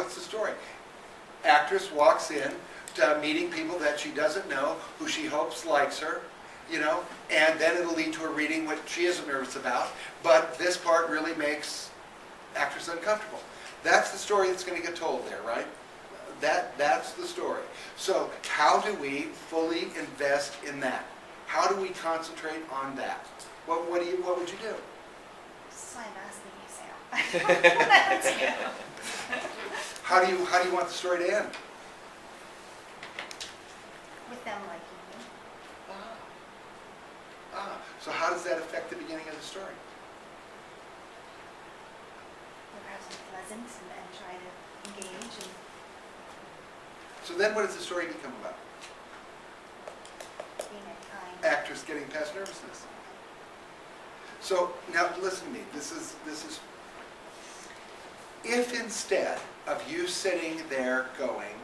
what's the story? Actress walks in to meeting people that she doesn't know, who she hopes likes her, you know, and then it'll lead to a reading which she isn't nervous about, but this part really makes actress uncomfortable. That's the story that's going to get told there, right? That's the story. So how do we fully invest in that? How do we concentrate on that? What would you do? So I'm asking you, Sam. That's you. How do you want the story to end? With them liking me. So how does that affect the beginning of the story? Or perhaps be pleasant and try to engage. And So then what does the story become about? being kind. Actress getting past nervousness. So now listen to me. This is if instead of you sitting there going,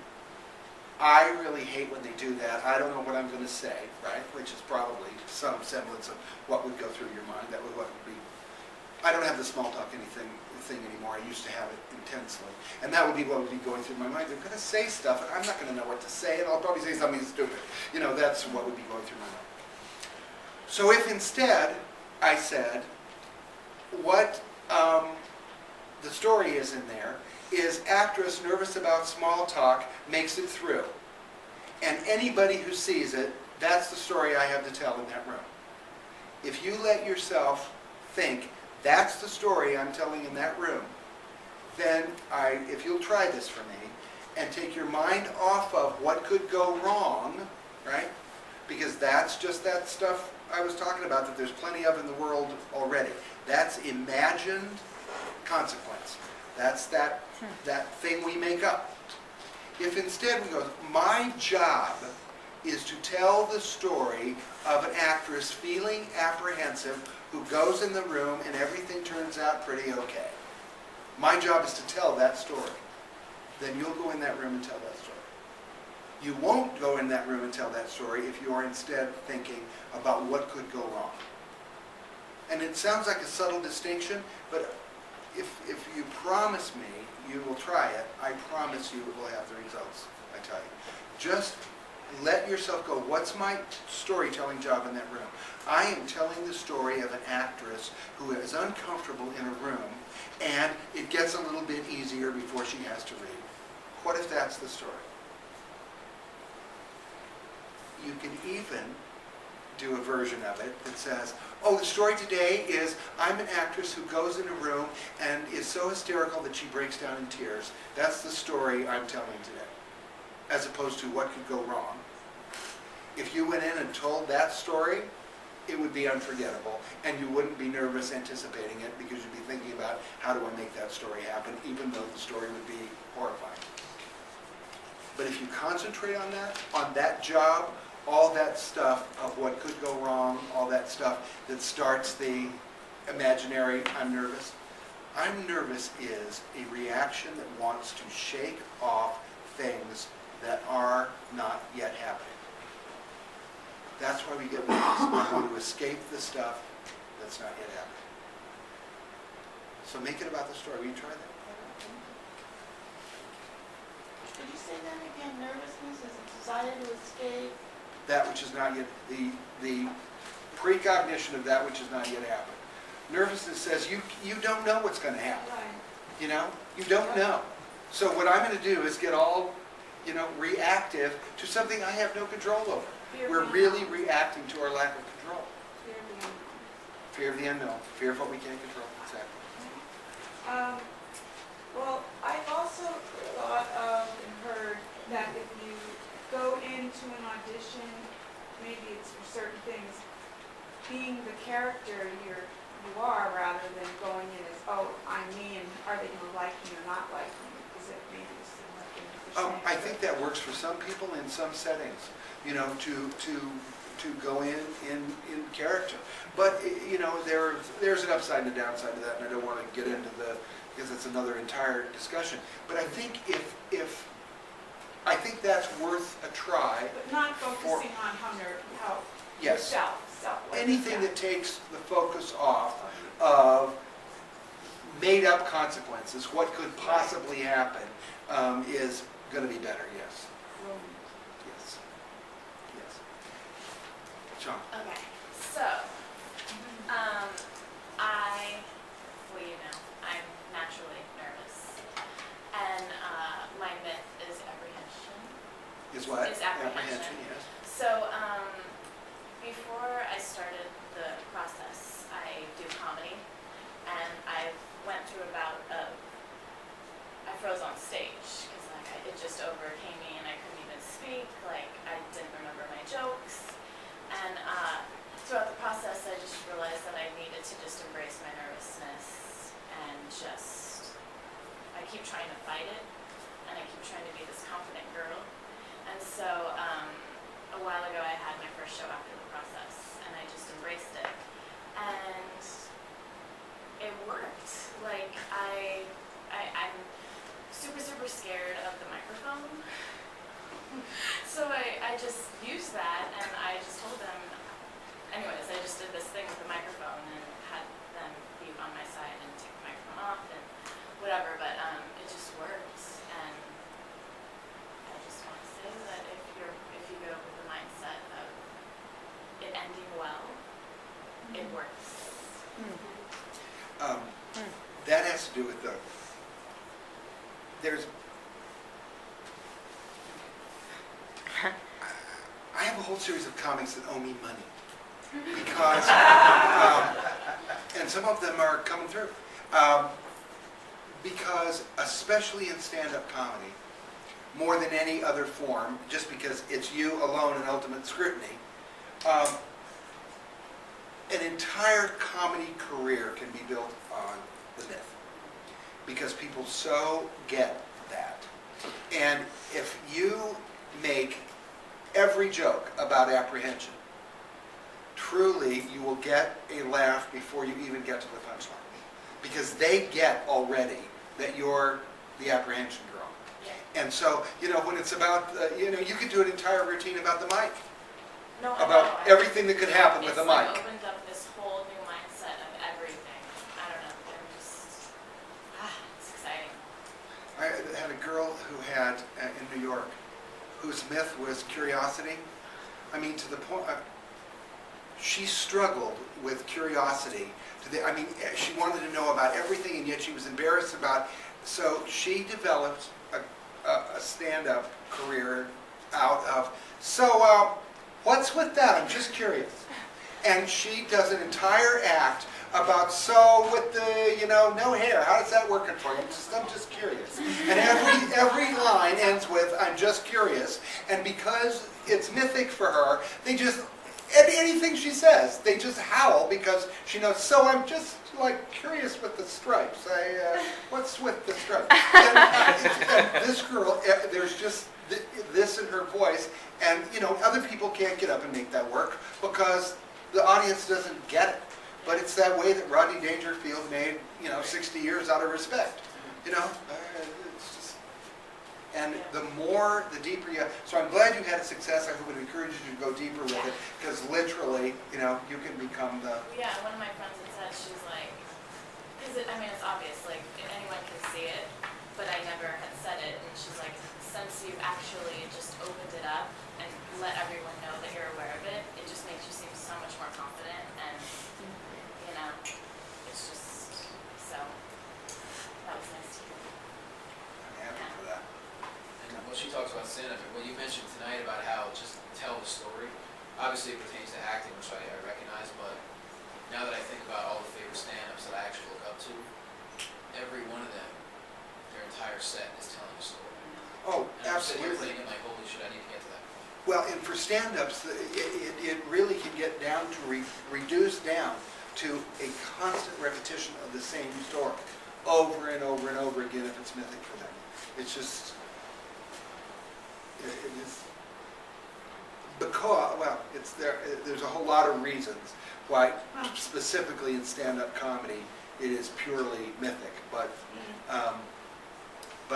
I really hate when they do that, I don't know what I'm going to say, right? Which is probably some semblance of what would go through your mind. That would what would be. I don't have the small talk thing anymore. I used to have it intensely, and that would be what would be going through my mind. They're going to say stuff, and I'm not going to know what to say, and I'll probably say something stupid. You know, that's what would be going through my mind. So if instead I said, what the story is in there is actress nervous about small talk makes it through. And anybody who sees it, that's the story I have to tell in that room. If you let yourself think, that's the story I'm telling in that room, then if you'll try this for me, and take your mind off of what could go wrong, right? Because that's just that stuff I was talking about that there's plenty of in the world already. That's imagined consequence. That's that thing we make up. If instead we go, my job is to tell the story of an actress feeling apprehensive who goes in the room and everything turns out pretty okay. My job is to tell that story. Then you'll go in that room and tell that story. You won't go in that room and tell that story if you are instead thinking about what could go wrong. And it sounds like a subtle distinction, but if you promise me you will try it, I promise you it will have the results, I tell you. Just let yourself go. What's my storytelling job in that room? I am telling the story of an actress who is uncomfortable in a room, and it gets a little bit easier before she has to read. What if that's the story? You can even do a version of it that says, oh, the story today is I'm an actress who goes in a room and is so hysterical that she breaks down in tears. That's the story I'm telling today, as opposed to what could go wrong. If you went in and told that story, it would be unforgettable, and you wouldn't be nervous anticipating it because you'd be thinking about how do I make that story happen, even though the story would be horrifying. But if you concentrate on that job, all that stuff of what could go wrong, all that stuff that starts the imaginary I'm nervous. I'm nervous is a reaction that wants to shake off things that are not yet happening. That's why we get nervous. We want to escape the stuff that's not yet happening. So make it about the story. Will you try that? Could you say that again? Nervousness is a desire to escape. That which is not yet, the precognition of that which has not yet happened. Nervousness says you don't know what's going to happen. Right. You know? You don't know. So what I'm going to do is get all, reactive to something I have no control over. We're really reacting to our lack of control. Fear of the unknown. Fear of what we can't control. Exactly. Well, I've also thought of and heard that if you go into an audition, maybe it's for certain things, being the character you are rather than going in as, oh, I'm me, and are they going to like me or not like me? Is it maybe a similar thing that you're saying? I think that works for some people in some settings, to go in character. But, there's an upside and a downside to that, and I don't want to get into because it's another entire discussion. But I think I think that's worth a try. But not focusing on how Yes. yourself. Anything that takes the focus off of made-up consequences, what could possibly happen, is going to be better, yes. Yes. Yes. John? Okay, so, I'm naturally nervous. And my myth is apprehension. Is what? Is apprehension. Yes. So, before I started the process, I do comedy, and I went through a bout of, I froze on stage, because it just overcame me and I couldn't even speak, like I didn't remember my jokes. And throughout the process, I just realized that I needed to just embrace my nervousness and I keep trying to fight it, and I keep trying to be this confident girl. And so a while ago, I had my first show after the process, and I just embraced it. And it worked. Like, I'm super, super scared of the microphone. So I just used that, and I just told them, anyways, I just did this thing with the microphone and had them be on my side and take the microphone off and whatever, but it just worked. And I just want to say that if you go with the mindset of it ending well, it works. That has to do with I have a whole series of comics that owe me money because, and some of them are coming through, because especially in stand-up comedy, more than any other form, just because it's you alone in ultimate scrutiny, an entire comedy career can be built on the myth, because people so get that. And if you make every joke about apprehension, truly you will get a laugh before you even get to the punchline, because they get already that you're the apprehension girl. Yeah. And so, when it's about, you could do an entire routine about the mic, No, about everything that could happen with a It's like mic. opened up this whole new mindset of everything. I don't know. It's exciting. I had a girl who had, in New York, whose myth was curiosity. I mean, to the point, she struggled with curiosity. She wanted to know about everything, and yet she was embarrassed about. So she developed a stand-up career out of, what's with that? I'm just curious. And she does an entire act about, with the, no hair, how does that working for you? I'm just curious. And every line ends with, I'm just curious. And because it's mythic for her, they just, anything she says, they just howl because she knows, I'm just curious with the stripes. What's with the stripes? And this girl, there's just this in her voice, and other people can't get up and make that work because the audience doesn't get it. But it's that way that Rodney Dangerfield made, 60 years out of respect. It's just, and the deeper you. So I'm glad you had success. I would encourage you to go deeper with it, because literally, you can become the. Yeah, one of my friends had said, she's like, because it's obvious, like anyone can see it, but I never had said it, and she's like, since you've actually just opened it up and let everyone know that you're aware of it, it just makes you seem so much more confident, and it's just, so that was nice to hear. I'm happy for that. And when she talks about stand-up, what you mentioned tonight about how just tell the story, obviously it pertains to acting, which I recognize, but now that I think about all the favorite stand-ups that I actually look up to, every one of them, their entire set is telling a story. Oh, And I'm sitting here absolutely. thinking like, holy shit, I need to get to that point. Well, and for stand-ups, it really can get down to reduce down to a constant repetition of the same story over and over and over again if it's mythic for them. It's just, it is, because, there's a whole lot of reasons why specifically in stand-up comedy it is purely mythic, but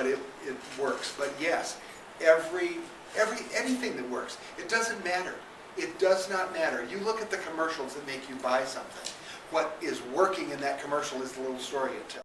it works. But yes, anything that works, it doesn't matter. It does not matter. You look at the commercials that make you buy something. What is working in that commercial is the little story it tells.